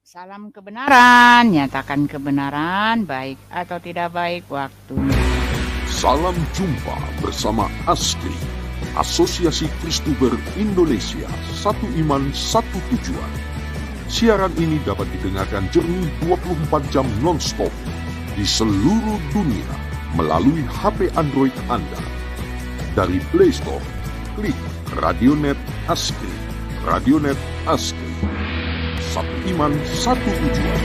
Salam kebenaran, nyatakan kebenaran, baik atau tidak baik waktunya. Salam jumpa bersama ASKRI, Asosiasi Kristuber Indonesia, satu iman, satu tujuan. Siaran ini dapat didengarkan jernih 24 jam non-stop di seluruh dunia melalui HP Android Anda. Dari Play Store, klik Radionet ASKRI. Radionet ASKRI. Satu iman, satu tujuan.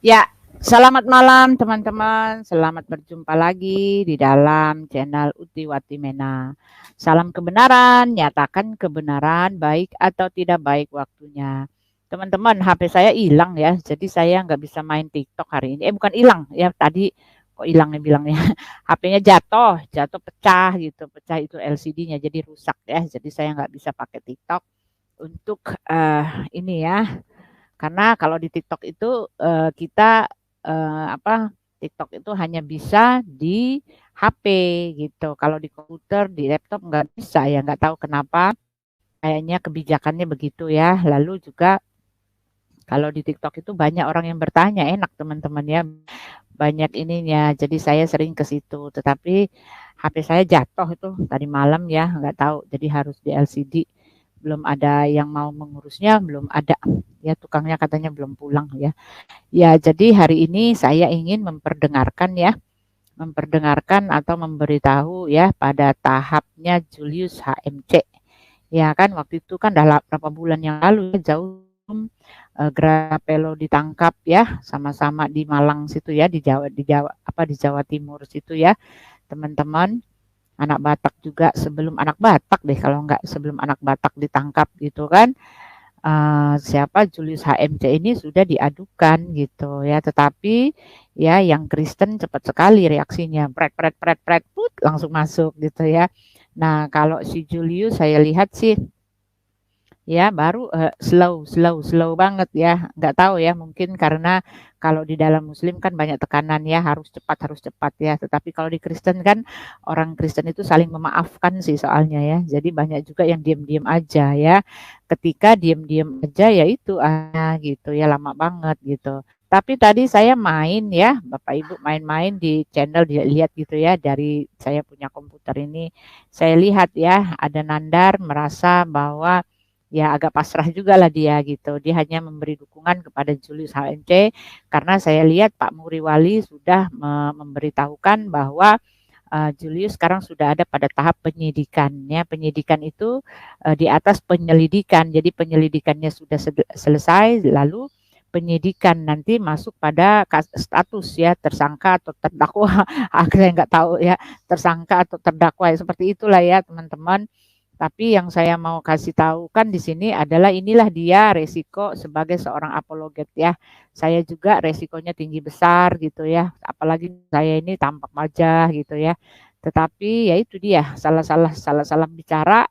Ya, selamat malam teman-teman. Selamat berjumpa lagi di dalam channel Uti Watimena. Salam kebenaran, nyatakan kebenaran, baik atau tidak baik waktunya. Teman-teman, HP saya hilang ya, jadi saya nggak bisa main TikTok hari ini. Bukan hilang ya, tadi kok hilangnya bilangnya. HP-nya jatuh pecah gitu, pecah itu LCD-nya jadi rusak ya. Jadi saya nggak bisa pakai TikTok untuk ini ya. Karena kalau di TikTok itu kita TikTok itu hanya bisa di HP gitu. Kalau di komputer, di laptop nggak bisa ya. Nggak tahu kenapa. Kayaknya kebijakannya begitu ya. Lalu juga kalau di TikTok itu banyak orang yang bertanya, enak teman-teman ya. Banyak ininya. Jadi saya sering ke situ. Tetapi HP saya jatuh itu tadi malam ya. Nggak tahu. Jadi harus di LCD. Belum ada yang mau mengurusnya, belum ada. Ya tukangnya katanya belum pulang ya. Ya, jadi hari ini saya ingin memperdengarkan atau memberitahu ya pada tahapnya Julius HMC. Ya kan waktu itu kan dah berapa bulan yang lalu ya, jauh Grapello ditangkap ya, sama-sama di Malang situ ya, di Jawa Timur situ ya, teman-teman. Anak Batak juga sebelum anak Batak deh, kalau enggak sebelum anak Batak ditangkap gitu kan. Siapa Julius HMC ini sudah diadukan gitu ya, tetapi ya yang Kristen cepat sekali reaksinya, put, langsung masuk gitu ya. Nah kalau si Julius saya lihat sih ya baru slow banget ya, nggak tahu ya mungkin karena kalau di dalam Muslim kan banyak tekanan ya harus cepat ya, tetapi kalau di Kristen kan orang Kristen itu saling memaafkan sih soalnya ya, jadi banyak juga yang diam-diam aja ya, ketika diam-diam aja ya itu gitu ya lama banget gitu. Tapi tadi saya main ya, Bapak Ibu main-main di channel lihat gitu ya dari saya punya komputer ini, saya lihat ya ada Nandar merasa bahwa ya agak pasrah juga lah dia gitu. Dia hanya memberi dukungan kepada Julius HMC karena saya lihat Pak Muriwali sudah memberitahukan bahwa Julius sekarang sudah ada pada tahap penyidikan. Ya, penyidikan itu di atas penyelidikan. Jadi penyelidikannya sudah selesai, lalu penyidikan nanti masuk pada status ya tersangka atau terdakwa. Saya nggak tahu ya tersangka atau terdakwa seperti itulah ya teman-teman. Tapi yang saya mau kasih tahu kan di sini adalah inilah dia resiko sebagai seorang apologet ya. Saya juga resikonya tinggi besar gitu ya. Apalagi saya ini tampak wajah gitu ya. Tetapi ya itu dia salah-salah bicara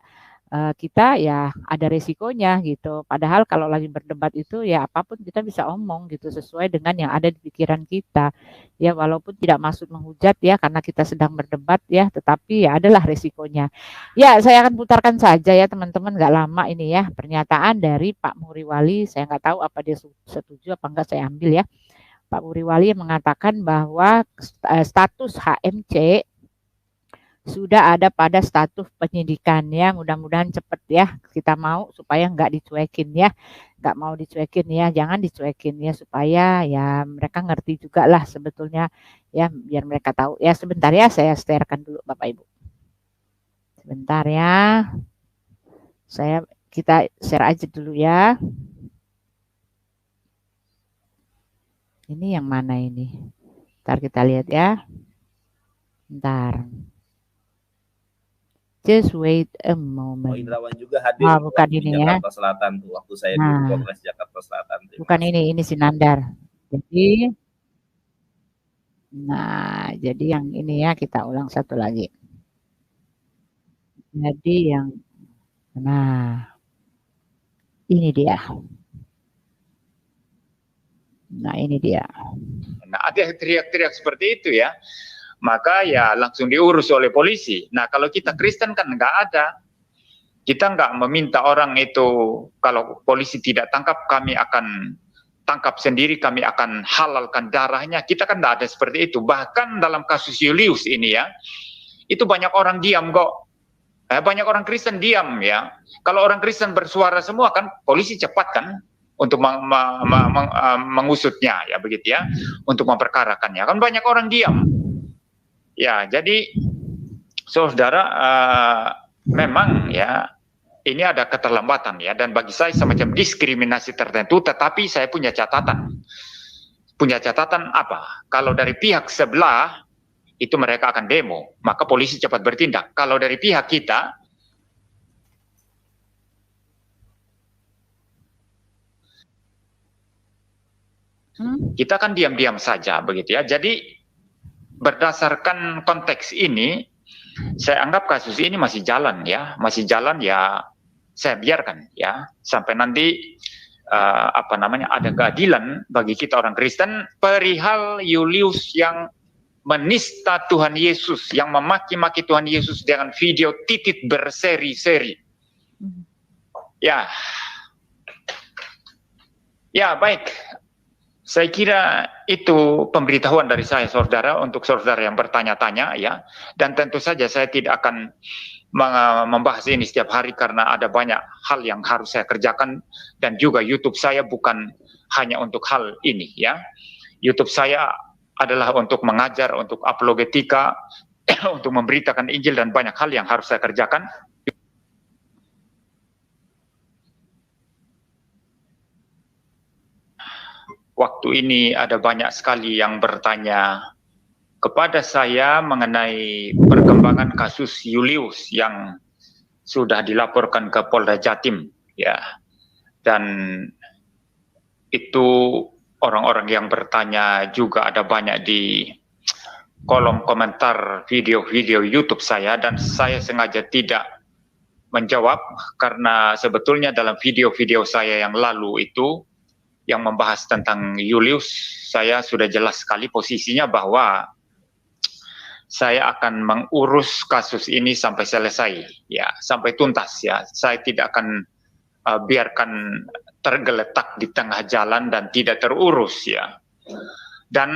kita ya ada resikonya gitu. Padahal kalau lagi berdebat itu ya apapun kita bisa omong gitu sesuai dengan yang ada di pikiran kita. Ya walaupun tidak maksud menghujat ya karena kita sedang berdebat ya, tetapi ya adalah resikonya. Ya saya akan putarkan saja ya teman-teman, nggak lama ini ya pernyataan dari Pak Muriwali. Saya nggak tahu apa dia setuju apa enggak, saya ambil ya. Pak Muriwali mengatakan bahwa status HMC sudah ada pada status penyidikan ya, mudah-mudahan cepat ya, kita mau supaya nggak dicuekin ya, nggak mau dicuekin ya, jangan dicuekin ya, supaya ya mereka ngerti juga lah sebetulnya ya, biar mereka tahu ya. Sebentar ya, saya sharekan dulu Bapak Ibu, sebentar ya, kita share aja dulu ya. Ini yang mana ini, ntar kita lihat ya, ntar. Just wait a moment. Oh, Indrawan juga hadir bukan di ini Jakarta ya. Selatan tuh waktu saya di Kongres Jakarta Selatan. Bukan ini si Nandar. Jadi, nah jadi yang ini ya kita ulang satu lagi. Jadi yang nah, ini dia. Nah, ini dia. Nah, ada teriak-teriak seperti itu ya, maka ya langsung diurus oleh polisi. Nah, kalau kita Kristen kan nggak ada. Kita nggak meminta orang itu, kalau polisi tidak tangkap, kami akan tangkap sendiri, kami akan halalkan darahnya. Kita kan nggak ada seperti itu. Bahkan dalam kasus Julius ini ya, itu banyak orang diam kok. Banyak orang Kristen diam ya. Kalau orang Kristen bersuara semua kan, polisi cepat kan untuk mengusutnya ya, begitu ya, untuk memperkarakannya. Kan banyak orang diam. Ya, jadi saudara, memang ya ini ada keterlambatan ya, dan bagi saya semacam diskriminasi tertentu. Tetapi saya punya catatan. Punya catatan apa? Kalau dari pihak sebelah itu mereka akan demo, maka polisi cepat bertindak. Kalau dari pihak kita, kita kan diam-diam saja, begitu ya. Jadi berdasarkan konteks ini, saya anggap kasus ini masih jalan ya, saya biarkan ya sampai nanti ada keadilan bagi kita orang Kristen perihal Julius yang menista Tuhan Yesus, yang memaki-maki Tuhan Yesus dengan video titit berseri-seri. Ya, baik. Saya kira itu pemberitahuan dari saya, saudara, untuk saudara yang bertanya-tanya ya. Dan tentu saja saya tidak akan membahas ini setiap hari karena ada banyak hal yang harus saya kerjakan, dan juga YouTube saya bukan hanya untuk hal ini ya. YouTube saya adalah untuk mengajar, untuk apologetika, untuk memberitakan Injil, dan banyak hal yang harus saya kerjakan. Waktu ini ada banyak sekali yang bertanya kepada saya mengenai perkembangan kasus Julius yang sudah dilaporkan ke Polda Jatim ya. Dan itu orang-orang yang bertanya juga ada banyak di kolom komentar video-video YouTube saya, dan saya sengaja tidak menjawab karena sebetulnya dalam video-video saya yang lalu itu yang membahas tentang Julius, saya sudah jelas sekali posisinya bahwa saya akan mengurus kasus ini sampai selesai ya, sampai tuntas ya. Saya tidak akan biarkan tergeletak di tengah jalan dan tidak terurus ya. Dan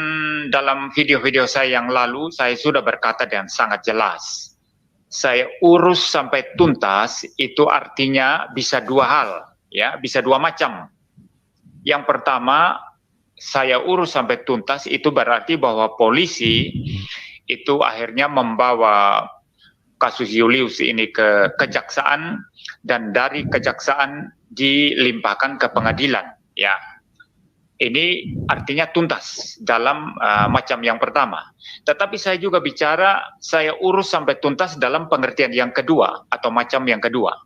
dalam video-video saya yang lalu saya sudah berkata dengan sangat jelas, saya urus sampai tuntas itu artinya bisa dua hal ya, bisa dua macam. Yang pertama, saya urus sampai tuntas itu berarti bahwa polisi itu akhirnya membawa kasus Julius ini ke kejaksaan, dan dari kejaksaan dilimpahkan ke pengadilan ya. Ini artinya tuntas dalam macam yang pertama. Tetapi saya juga bicara saya urus sampai tuntas dalam pengertian yang kedua atau macam yang kedua,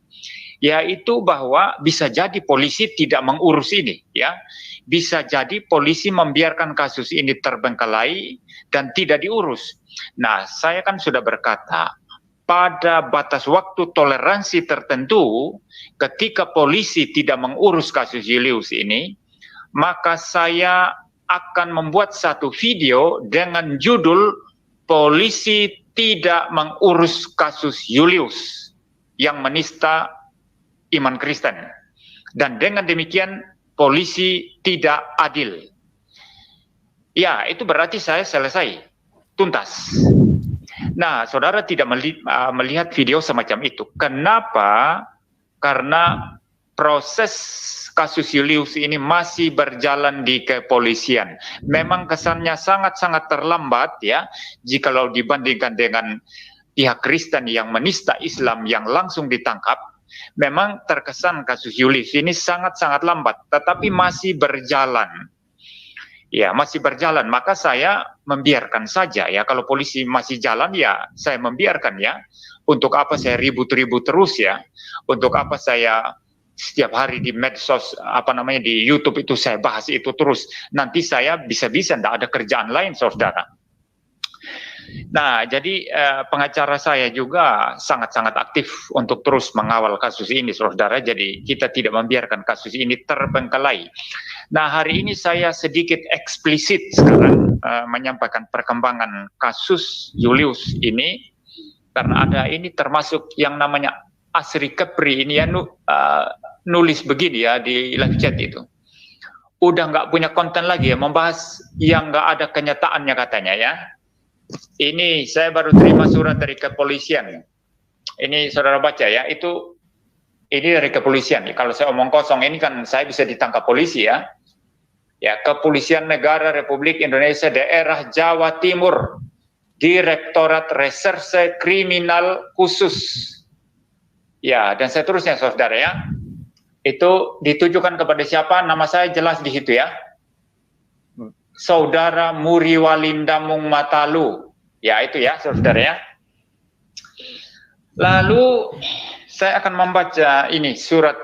yaitu bahwa bisa jadi polisi tidak mengurus ini ya, bisa jadi polisi membiarkan kasus ini terbengkalai dan tidak diurus. Nah, saya kan sudah berkata pada batas waktu toleransi tertentu, ketika polisi tidak mengurus kasus Julius ini, maka saya akan membuat satu video dengan judul polisi tidak mengurus kasus Julius yang menista iman Kristen, dan dengan demikian polisi tidak adil. Ya, itu berarti saya selesai, tuntas. Nah, saudara tidak melihat video semacam itu. Kenapa? Karena proses kasus Julius ini masih berjalan di kepolisian. Memang kesannya sangat-sangat terlambat ya, jikalau dibandingkan dengan pihak Kristen yang menista Islam yang langsung ditangkap. Memang terkesan kasus Julius ini sangat-sangat lambat, tetapi masih berjalan. Ya, masih berjalan. Maka saya membiarkan saja ya. Kalau polisi masih jalan ya, saya membiarkan ya. Untuk apa saya ribut-ribut terus ya? Untuk apa saya setiap hari di medsos, di YouTube itu saya bahas itu terus? Nanti saya bisa-bisa tidak ada kerjaan lain, saudara. Nah, jadi pengacara saya juga sangat-sangat aktif untuk terus mengawal kasus ini, saudara. Jadi kita tidak membiarkan kasus ini terbengkalai. Nah, hari ini saya sedikit eksplisit sekarang menyampaikan perkembangan kasus Julius ini, karena ada ini termasuk yang namanya Asri Kepri ini ya, nulis begini ya di live chat itu. Udah nggak punya konten lagi ya, membahas yang nggak ada kenyataannya katanya ya. Ini saya baru terima surat dari kepolisian. Ini saudara baca ya, ini dari kepolisian. Kalau saya omong kosong ini kan saya bisa ditangkap polisi ya. Ya, Kepolisian Negara Republik Indonesia Daerah Jawa Timur, Direktorat Reserse Kriminal Khusus. Ya, dan seterusnya saudara ya. Itu ditujukan kepada siapa? Nama saya jelas di situ ya. Saudara Muri Walindamung Matalu. Ya, itu ya saudara ya. Lalu saya akan membaca ini surat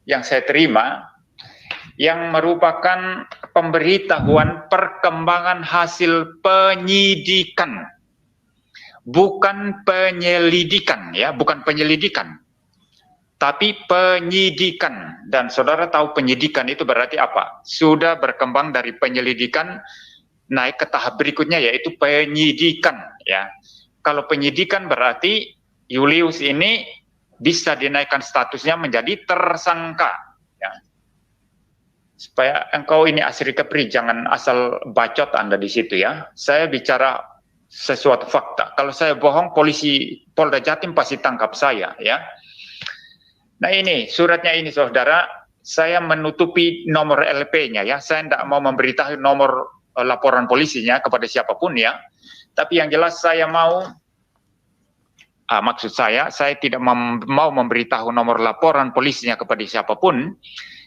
yang saya terima, yang merupakan pemberitahuan perkembangan hasil penyidikan, bukan penyelidikan ya, bukan penyelidikan, tapi penyidikan. Dan saudara tahu penyidikan itu berarti apa? Sudah berkembang dari penyelidikan naik ke tahap berikutnya, yaitu penyidikan ya. Kalau penyidikan berarti Julius ini bisa dinaikkan statusnya menjadi tersangka ya. Supaya engkau ini Asri Kepri jangan asal bacot Anda di situ ya. Saya bicara sesuatu fakta. Kalau saya bohong, polisi Polda Jatim pasti tangkap saya ya. Nah ini suratnya ini saudara, saya menutupi nomor LP-nya ya. Saya tidak mau memberitahu nomor laporan polisinya kepada siapapun ya. Tapi yang jelas saya mau, maksud saya tidak mau memberitahu nomor laporan polisinya kepada siapapun,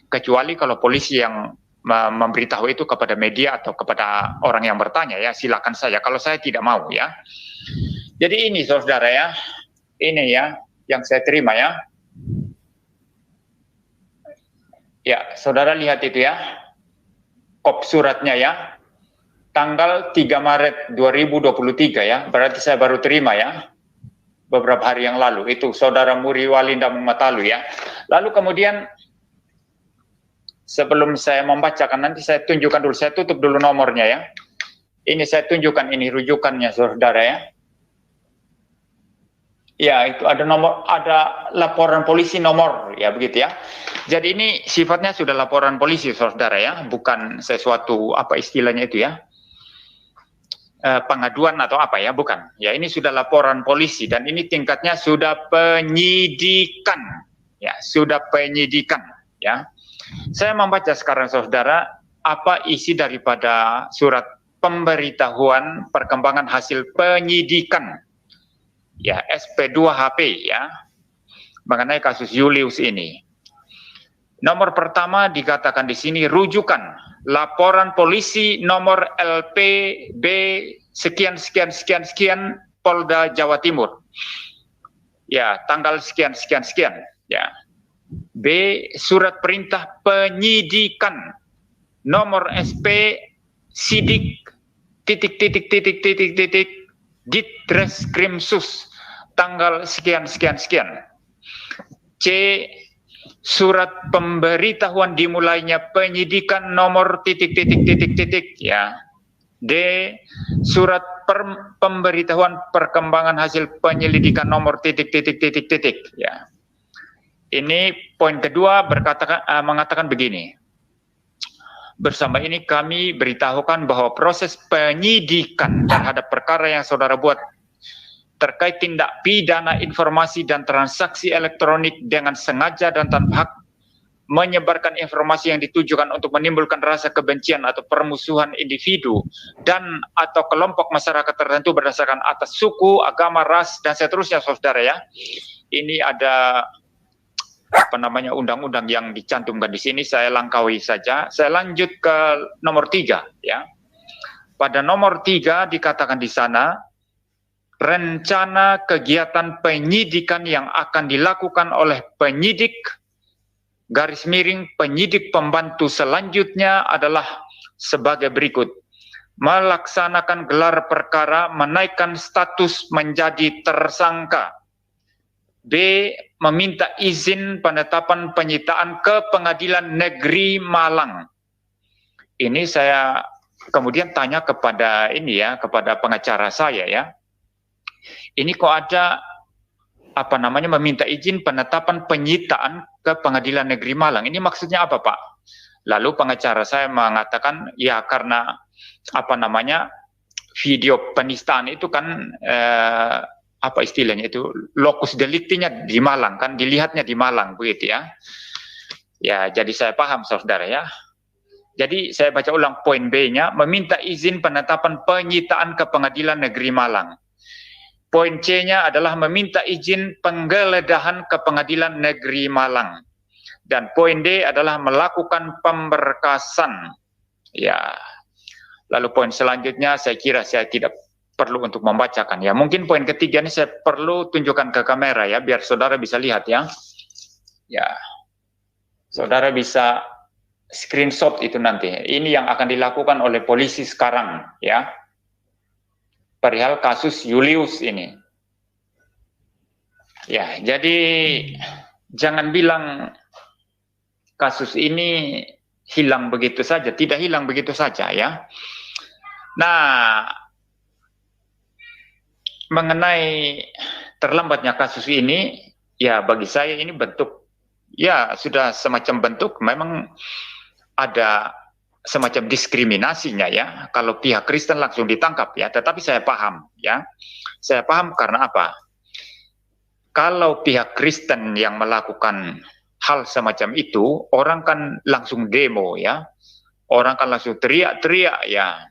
kecuali kalau polisi yang memberitahu itu kepada media atau kepada orang yang bertanya ya, silakan saja. Kalau saya tidak mau ya. Jadi ini saudara ya, ini ya yang saya terima ya. Ya, saudara lihat itu ya, kop suratnya ya, tanggal 3 Maret 2023 ya, berarti saya baru terima ya, beberapa hari yang lalu, itu saudara Muri Walindamung Matalu ya. Lalu kemudian, sebelum saya membacakan, nanti saya tunjukkan dulu, saya tutup dulu nomornya ya. Ini saya tunjukkan, ini rujukannya saudara ya. Ya, itu ada nomor, ada laporan polisi nomor, ya begitu ya. Jadi ini sifatnya sudah laporan polisi, saudara ya, bukan sesuatu apa istilahnya itu ya, pengaduan atau apa ya, bukan. Ya ini sudah laporan polisi dan ini tingkatnya sudah penyidikan, ya sudah penyidikan, ya. Saya membaca sekarang, saudara, apa isi daripada surat pemberitahuan perkembangan hasil penyidikan. Ya, SP2HP ya, mengenai kasus Julius ini. Nomor pertama dikatakan di sini rujukan laporan polisi nomor LPB sekian sekian sekian sekian Polda Jawa Timur. Ya, tanggal sekian sekian sekian ya. B, surat perintah penyidikan nomor SP Sidik titik Ditreskrimsus tanggal sekian sekian sekian. C, surat pemberitahuan dimulainya penyidikan nomor titik ya. D, surat pemberitahuan perkembangan hasil penyelidikan nomor titik ya. Ini poin kedua mengatakan begini. Bersama ini kami beritahukan bahwa proses penyidikan terhadap perkara yang saudara buat terkait tindak pidana informasi dan transaksi elektronik dengan sengaja dan tanpa hak menyebarkan informasi yang ditujukan untuk menimbulkan rasa kebencian atau permusuhan individu dan atau kelompok masyarakat tertentu berdasarkan atas suku, agama, ras, dan seterusnya, saudara ya. Ini ada undang-undang yang dicantumkan di sini, saya langkaui saja. Saya lanjut ke nomor 3 ya. Pada nomor 3 dikatakan di sana rencana kegiatan penyidikan yang akan dilakukan oleh penyidik garis miring penyidik pembantu selanjutnya adalah sebagai berikut. melaksanakan gelar perkara, menaikkan status menjadi tersangka. B. Meminta izin penetapan penyitaan ke Pengadilan Negeri Malang. Ini saya kemudian tanya kepada kepada pengacara saya ya. Ini kok ada meminta izin penetapan penyitaan ke Pengadilan Negeri Malang. Ini maksudnya apa, Pak? Lalu pengacara saya mengatakan ya karena video penistaan itu kan apa istilahnya itu, lokus deliktinya di Malang kan, dilihatnya di Malang begitu ya. Ya, jadi saya paham saudara ya. Jadi saya baca ulang poin B-nya, meminta izin penetapan penyitaan ke Pengadilan Negeri Malang. Poin C-nya adalah meminta izin penggeledahan ke Pengadilan Negeri Malang. Dan poin D adalah melakukan pemberkasan. Ya. Lalu poin selanjutnya saya kira saya tidak perlu untuk membacakan ya. Mungkin poin ketiga ini saya perlu tunjukkan ke kamera ya, biar saudara bisa lihat ya. Ya, saudara bisa screenshot itu nanti. Ini yang akan dilakukan oleh polisi sekarang ya. Perihal kasus Julius ini. Ya, jadi jangan bilang kasus ini hilang begitu saja, tidak hilang begitu saja ya. Nah, mengenai terlambatnya kasus ini, ya bagi saya ini bentuk, ya sudah semacam bentuk, memang ada semacam diskriminasinya ya, kalau pihak Kristen langsung ditangkap ya, tetapi saya paham ya, saya paham karena apa? Kalau pihak Kristen yang melakukan hal semacam itu, orang kan langsung demo ya, orang kan langsung teriak-teriak ya.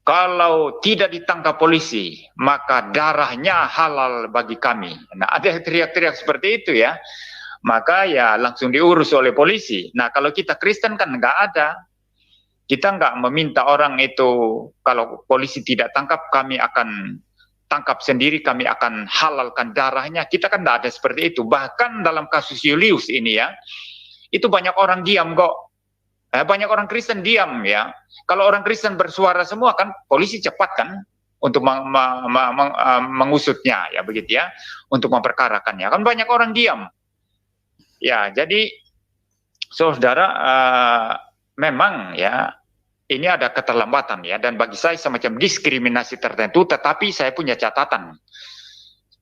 Kalau tidak ditangkap polisi, maka darahnya halal bagi kami. Nah, ada teriak-teriak seperti itu ya. Maka ya langsung diurus oleh polisi. Nah, kalau kita Kristen kan nggak ada. Kita nggak meminta orang itu, kalau polisi tidak tangkap, kami akan tangkap sendiri, kami akan halalkan darahnya. Kita kan nggak ada seperti itu. Bahkan dalam kasus Julius ini ya, itu banyak orang diam kok. Banyak orang Kristen diam ya. Kalau orang Kristen bersuara semua kan polisi cepat kan untuk mengusutnya ya begitu ya, untuk memperkarakannya. Kan banyak orang diam. Ya, jadi saudara memang ya ini ada keterlambatan ya, dan bagi saya semacam diskriminasi tertentu, tetapi saya punya catatan.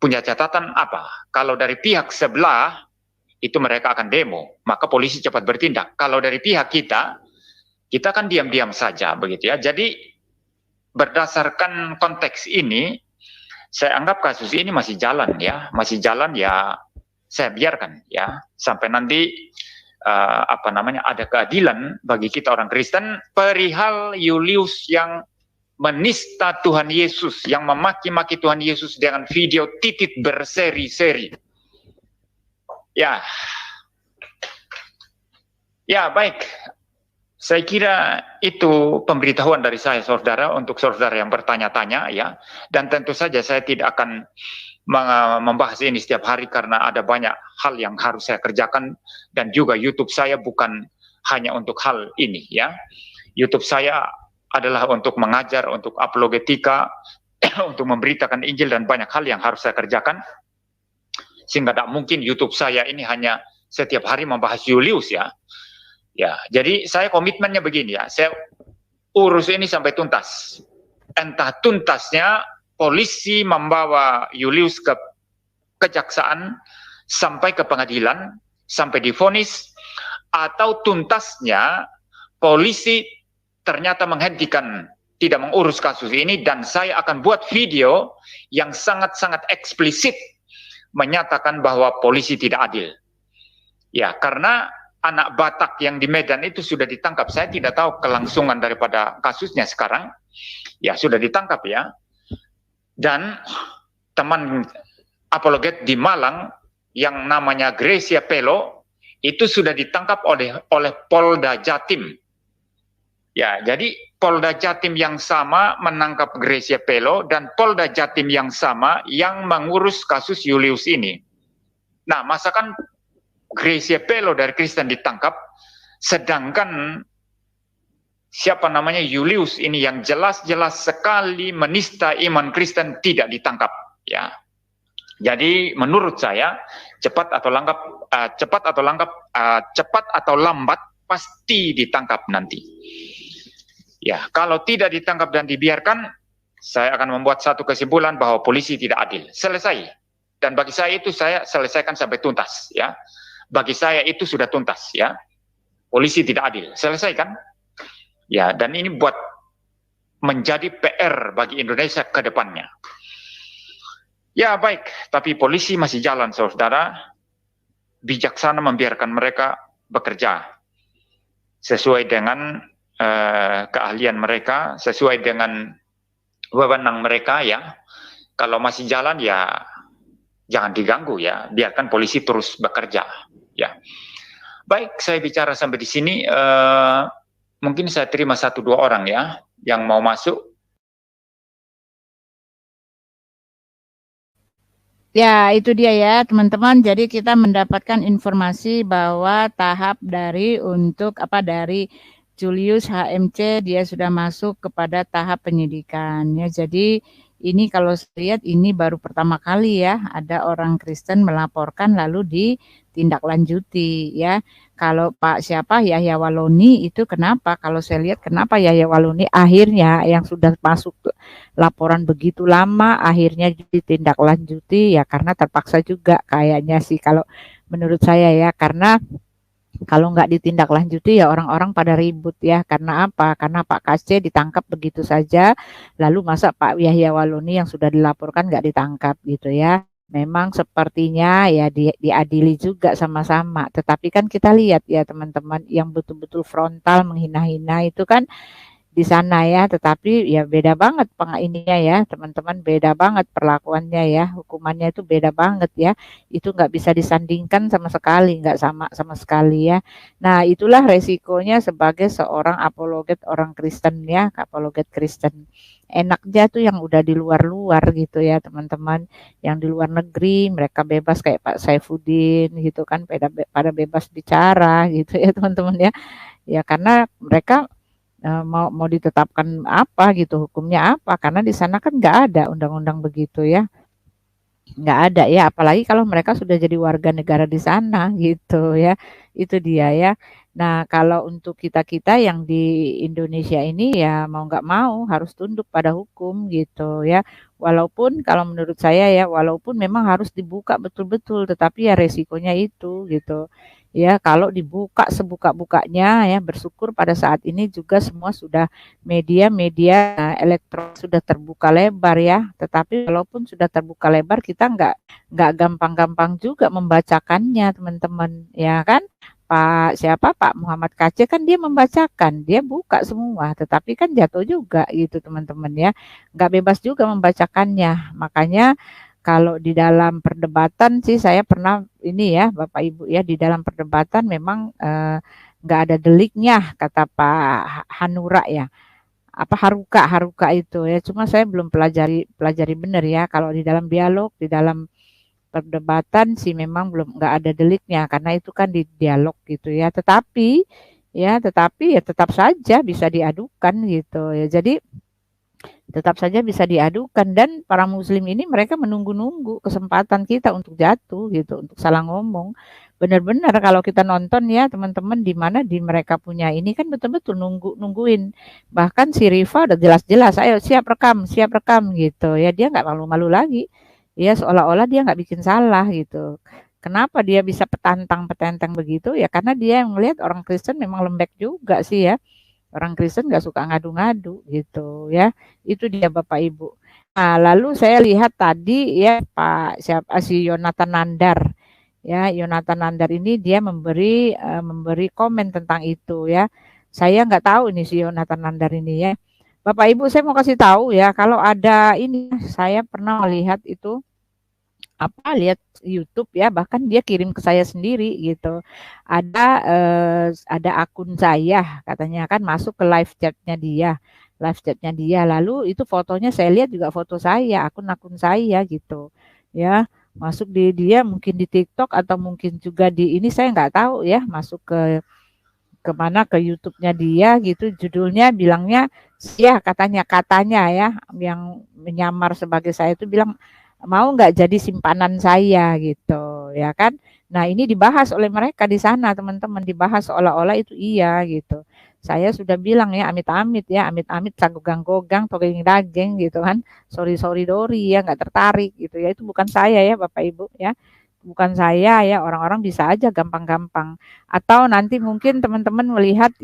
Punya catatan apa? Kalau dari pihak sebelah itu mereka akan demo, maka polisi cepat bertindak. Kalau dari pihak kita kan diam-diam saja begitu ya. Jadi berdasarkan konteks ini, saya anggap kasus ini masih jalan ya, saya biarkan ya sampai nanti ada keadilan bagi kita orang Kristen perihal Julius yang menista Tuhan Yesus, yang memaki-maki Tuhan Yesus dengan video titit berseri-seri. Ya baik, saya kira itu pemberitahuan dari saya saudara, untuk saudara yang bertanya-tanya ya, dan tentu saja saya tidak akan membahas ini setiap hari karena ada banyak hal yang harus saya kerjakan, dan juga YouTube saya bukan hanya untuk hal ini ya. YouTube saya adalah untuk mengajar, untuk apologetika, untuk memberitakan Injil, dan banyak hal yang harus saya kerjakan. Sehingga tidak mungkin YouTube saya ini hanya setiap hari membahas Julius ya. Ya, jadi saya komitmennya begini ya, saya urus ini sampai tuntas. Entah tuntasnya polisi membawa Julius ke kejaksaan sampai ke pengadilan, sampai divonis, atau tuntasnya polisi ternyata menghentikan, tidak mengurus kasus ini, dan saya akan buat video yang sangat-sangat eksplisit menyatakan bahwa polisi tidak adil. Ya, karena anak Batak yang di Medan itu sudah ditangkap. Saya tidak tahu kelangsungan daripada kasusnya sekarang. Ya, sudah ditangkap ya. Dan teman apologet di Malang yang namanya Gracia Pelo itu sudah ditangkap oleh Polda Jatim. Ya, jadi Polda Jatim yang sama menangkap Gracia Pelo, dan Polda Jatim yang sama yang mengurus kasus Julius ini. Nah, masakan Gracia Pelo dari Kristen ditangkap, sedangkan siapa namanya Julius ini yang jelas-jelas sekali menista iman Kristen tidak ditangkap, ya. Jadi menurut saya cepat atau lambat pasti ditangkap nanti. Ya, kalau tidak ditangkap dan dibiarkan, saya akan membuat satu kesimpulan bahwa polisi tidak adil. Selesai. Dan bagi saya itu saya selesaikan sampai tuntas, ya. Bagi saya itu sudah tuntas, ya. Polisi tidak adil. Selesaikan. Ya, dan ini buat menjadi PR bagi Indonesia ke depannya. Ya baik, tapi polisi masih jalan, saudara. Bijaksana membiarkan mereka bekerja sesuai dengan keahlian mereka, sesuai dengan wewenang mereka, ya. Kalau masih jalan, ya jangan diganggu, ya. Biarkan polisi terus bekerja, ya. Baik, saya bicara sampai di sini. Mungkin saya terima 1-2 orang, ya, yang mau masuk. Ya, itu dia ya, teman-teman. Jadi kita mendapatkan informasi bahwa tahap dari Julius HMC dia sudah masuk kepada tahap penyidikan ya. Jadi ini kalau saya lihat ini baru pertama kali ya ada orang Kristen melaporkan lalu ditindaklanjuti ya. Kalau Pak Yahya Waloni itu kenapa? Kalau saya lihat kenapa Yahya Waloni akhirnya yang sudah masuk laporan begitu lama akhirnya ditindaklanjuti ya karena terpaksa juga kayaknya sih kalau menurut saya ya, karena kalau nggak ditindaklanjuti ya orang-orang pada ribut ya. Karena apa? Karena Pak KC ditangkap begitu saja, lalu masa Pak Yahya Waloni yang sudah dilaporkan nggak ditangkap gitu ya. Memang sepertinya ya diadili juga sama-sama. Tetapi kan kita lihat ya teman-teman yang betul-betul frontal menghina-hina itu kan di sana ya, tetapi ya beda banget ininya ya teman-teman, beda banget perlakuannya ya, hukumannya itu beda banget ya, itu nggak bisa disandingkan sama sekali, nggak sama sekali ya. Nah itulah resikonya sebagai seorang apologet orang Kristen ya, apologet Kristen. Enaknya tuh yang udah di luar-luar gitu ya teman-teman, yang di luar negeri mereka bebas kayak Pak Saifuddin gitu kan, pada bebas bicara gitu ya teman-teman ya. Ya karena mereka mau ditetapkan apa gitu, hukumnya apa, karena di sana kan nggak ada undang-undang begitu ya, nggak ada ya, apalagi kalau mereka sudah jadi warga negara di sana gitu ya, itu dia ya. Nah kalau untuk kita-kita yang di Indonesia ini ya mau nggak mau harus tunduk pada hukum gitu ya, walaupun kalau menurut saya ya, walaupun memang harus dibuka betul-betul, tetapi ya resikonya itu gitu. Ya, kalau dibuka sebuka-bukanya ya, bersyukur pada saat ini juga semua sudah media-media elektronik sudah terbuka lebar ya. Tetapi walaupun sudah terbuka lebar, kita nggak gampang-gampang juga membacakannya, teman-teman, ya kan? Pak Muhammad KC kan dia membacakan, dia buka semua, tetapi kan jatuh juga gitu, teman-teman ya. Nggak bebas juga membacakannya. Makanya kalau di dalam perdebatan sih saya pernah ini ya Bapak Ibu ya, di dalam perdebatan memang nggak ada deliknya kata Pak Hanura ya, apa Haruka itu ya, cuma saya belum pelajari benar ya. Kalau di dalam dialog, di dalam perdebatan sih memang belum, nggak ada deliknya karena itu kan di dialog gitu ya. Tetapi ya tetap saja bisa diadukan gitu ya. Jadi tetap saja bisa diadukan, dan para muslim ini mereka menunggu-nunggu kesempatan kita untuk jatuh gitu, untuk salah ngomong. Benar-benar kalau kita nonton ya teman-teman, di mana di mereka punya ini kan betul-betul nungguin. Bahkan si Rifa udah jelas-jelas, ayo siap rekam gitu ya, dia nggak malu-malu lagi. Ya seolah-olah dia nggak bikin salah gitu. Kenapa dia bisa petentang begitu? Ya karena dia yang melihat orang Kristen memang lembek juga sih ya. Orang Kristen nggak suka ngadu-ngadu gitu ya. Itu dia Bapak Ibu. Nah, lalu saya lihat tadi ya si Yonatan Nandar. Ya, Yonatan Nandar ini dia memberi komen tentang itu ya. Saya nggak tahu ini si Yonatan Nandar ini ya. Bapak Ibu, saya mau kasih tahu ya, kalau ada ini, saya pernah melihat itu lihat YouTube ya, bahkan dia kirim ke saya sendiri gitu. Ada akun saya katanya kan masuk ke live chatnya dia, lalu itu fotonya saya lihat juga foto saya, akun saya gitu ya, masuk dia mungkin di TikTok atau mungkin juga di ini, saya nggak tahu ya, masuk ke kemana ke YouTube-nya dia gitu, judulnya bilangnya ya katanya ya yang menyamar sebagai saya itu bilang mau nggak jadi simpanan saya gitu ya kan. Nah ini dibahas oleh mereka di sana teman-teman, dibahas seolah-olah itu iya gitu. Saya sudah bilang ya amit-amit sagogang-gogang togeng daging gitu kan, sorry dori ya nggak tertarik gitu ya, itu bukan saya ya Bapak Ibu ya. Bukan saya ya, orang-orang bisa aja gampang-gampang. Atau nanti mungkin teman-teman melihat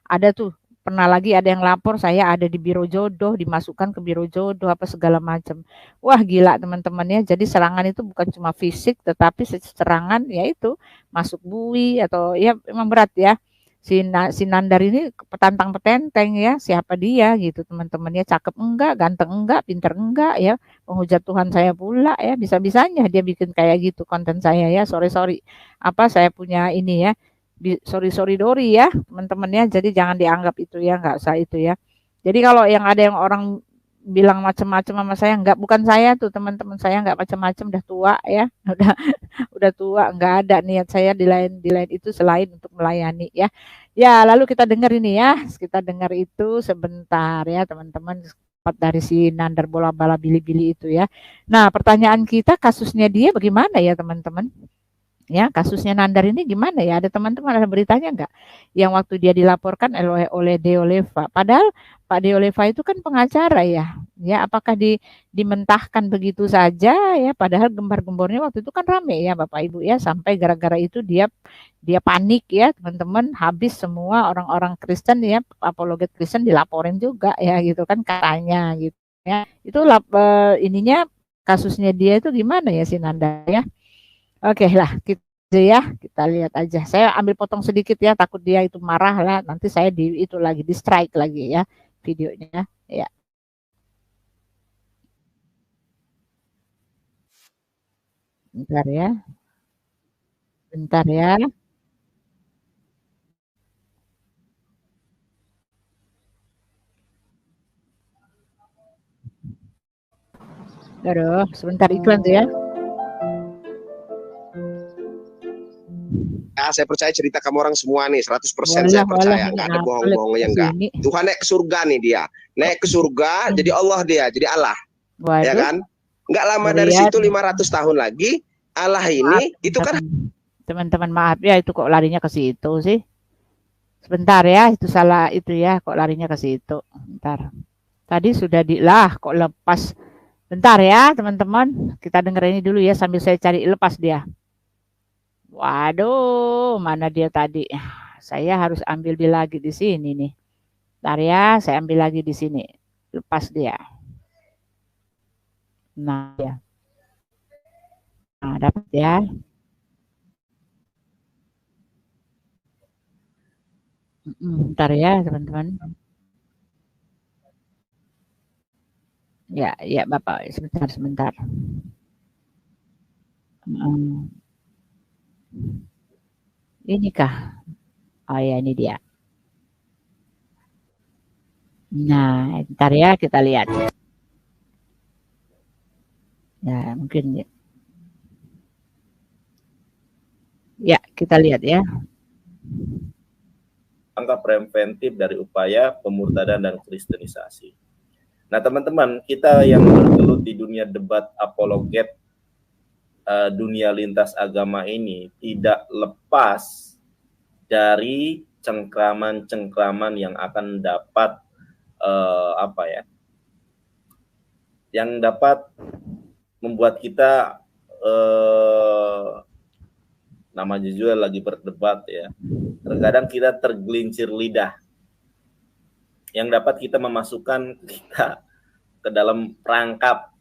ada tuh pernah lagi ada yang lapor saya ada di biro jodoh, dimasukkan ke biro jodoh apa segala macam. Wah gila teman-teman ya. Jadi serangan itu bukan cuma fisik tetapi serangan yaitu masuk bui atau ya memang berat ya. Si Nandar ini petantang petenteng ya, siapa dia gitu teman-teman ya, cakep enggak, ganteng enggak, pinter enggak ya, penghujat Tuhan saya pula ya, bisa-bisanya dia bikin kayak gitu konten saya ya, sorry apa saya punya ini ya, sorry dori ya teman-teman ya, jadi jangan dianggap itu ya, nggak usah itu ya. Jadi kalau yang ada yang orang bilang macam-macam sama saya, bukan saya tuh teman-teman, saya nggak macam-macam, udah tua ya, udah tua, nggak ada niat saya di lain itu selain untuk melayani ya. Ya lalu kita dengar ini ya, kita dengar itu sebentar ya teman-teman, dari si Nandar bola bala bili-bili itu ya. Nah pertanyaan kita, kasusnya dia bagaimana ya teman-teman? Ya, kasusnya Nandar ini gimana ya? Ada teman-teman ada beritanya enggak? Yang waktu dia dilaporkan oleh Deoleva. Padahal Pak Deoleva itu kan pengacara ya. Ya, apakah dimentahkan begitu saja ya? Padahal gembar-gembornya waktu itu kan rame ya Bapak Ibu ya, sampai gara-gara itu dia panik ya, teman-teman, habis semua orang-orang Kristen ya, apologet Kristen dilaporin juga ya gitu kan katanya gitu ya. Itu ininya kasusnya dia itu gimana ya si Nandar ya? Oke lah, kita lihat aja. Saya ambil potong sedikit ya, takut dia itu marah lah. Nanti saya di strike lagi ya videonya. Ya. Bentar ya. Aduh, sebentar iklan tuh ya. Saya percaya cerita kamu orang semua nih 100% saya percaya, nggak ada bohong-bohongnya enggak. Tuhan naik ke surga nih dia, naik ke surga jadi Allah dia, jadi Allah. Waduh. Ya kan? Nggak lama dari situ 500 tahun lagi Allah ini itu kan teman-teman, maaf ya itu kok larinya ke situ sih. Sebentar ya, itu salah itu ya, kok larinya ke situ. Bentar. Tadi sudah kok lepas. Bentar ya teman-teman, kita denger ini dulu ya sambil saya cari lepas dia. Waduh, mana dia tadi? Saya harus ambil dia lagi di sini nih. Bentar ya, saya ambil lagi di sini. Lepas dia. Nah, ya. Nah, dapat ya. Bentar ya, teman-teman. Ya, Bapak, sebentar. Inikah? Oh ya, ini dia. Nah, ntar ya kita lihat. Ya, mungkin ya kita lihat ya. Langkah preventif dari upaya pemurtadan dan kristenisasi. Nah, teman-teman, kita yang bergelut di dunia debat apologet, dunia lintas agama ini tidak lepas dari cengkraman-cengkraman yang akan dapat yang dapat membuat kita namanya juga lagi berdebat ya. Terkadang kita tergelincir lidah yang dapat kita memasukkan kita ke dalam perangkap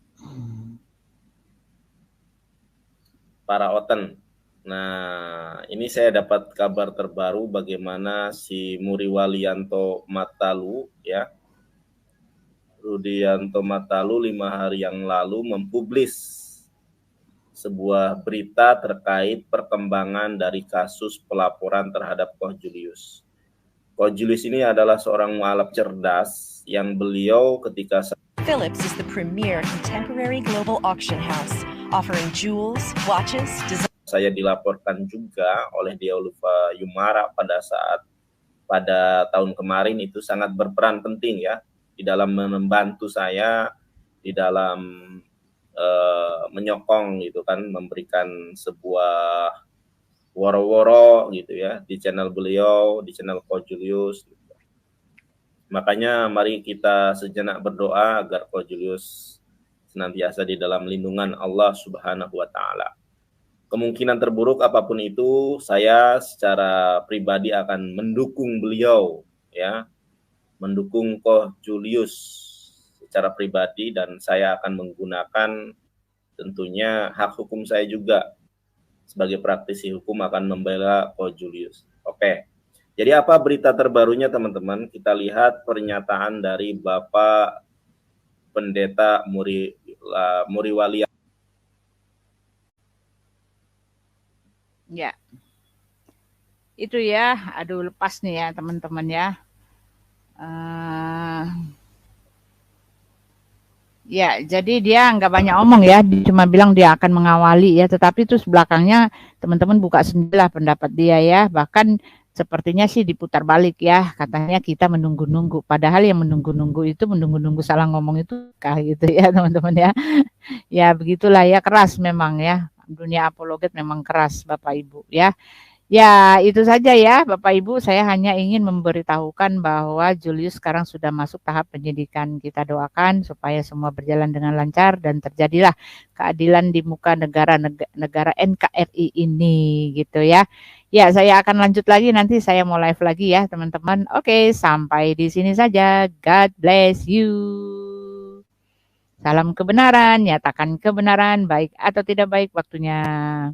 para oten. Nah, ini saya dapat kabar terbaru bagaimana si Muriwalianto Matalu ya. Rudianto Matalu 5 hari yang lalu mempublis sebuah berita terkait perkembangan dari kasus pelaporan terhadap Koh Julius. Koh Julius ini adalah seorang mualaf cerdas yang beliau ketika Philips is the premier contemporary global auction house offering jewels, watches, saya dilaporkan juga oleh Diaulufa Yumara pada tahun kemarin itu sangat berperan penting ya di dalam membantu saya di dalam menyokong gitu kan, memberikan sebuah woro-woro gitu ya di channel beliau, di channel Ko Julius gitu. Makanya mari kita sejenak berdoa agar Ko Julius senantiasa di dalam lindungan Allah Subhanahu wa taala. Kemungkinan terburuk apapun itu, saya secara pribadi akan mendukung beliau ya. Mendukung Ko Julius secara pribadi, dan saya akan menggunakan tentunya hak hukum saya juga sebagai praktisi hukum akan membela Ko Julius. Oke. Jadi apa berita terbarunya teman-teman? Kita lihat pernyataan dari Bapak Pendeta Muriwalia. Ya, itu ya. Aduh, lepas nih ya teman-teman ya. Ya, jadi dia nggak banyak omong ya, dia cuma bilang dia akan mengawali ya, tetapi terus belakangnya teman-teman buka sendirilah pendapat dia ya, bahkan sepertinya sih diputar balik ya, katanya kita menunggu-nunggu, padahal yang menunggu-nunggu itu menunggu-nunggu salah ngomong itu gitu ya teman-teman ya. Ya begitulah ya, keras memang ya, dunia apologet memang keras Bapak Ibu ya. Ya, itu saja ya Bapak Ibu, saya hanya ingin memberitahukan bahwa Julius sekarang sudah masuk tahap penyidikan. Kita doakan supaya semua berjalan dengan lancar dan terjadilah keadilan di muka negara NKRI ini gitu ya. Ya, saya akan lanjut lagi, nanti saya mau live lagi ya teman-teman. Oke, sampai di sini saja. God bless you. Salam kebenaran, nyatakan kebenaran, baik atau tidak baik waktunya.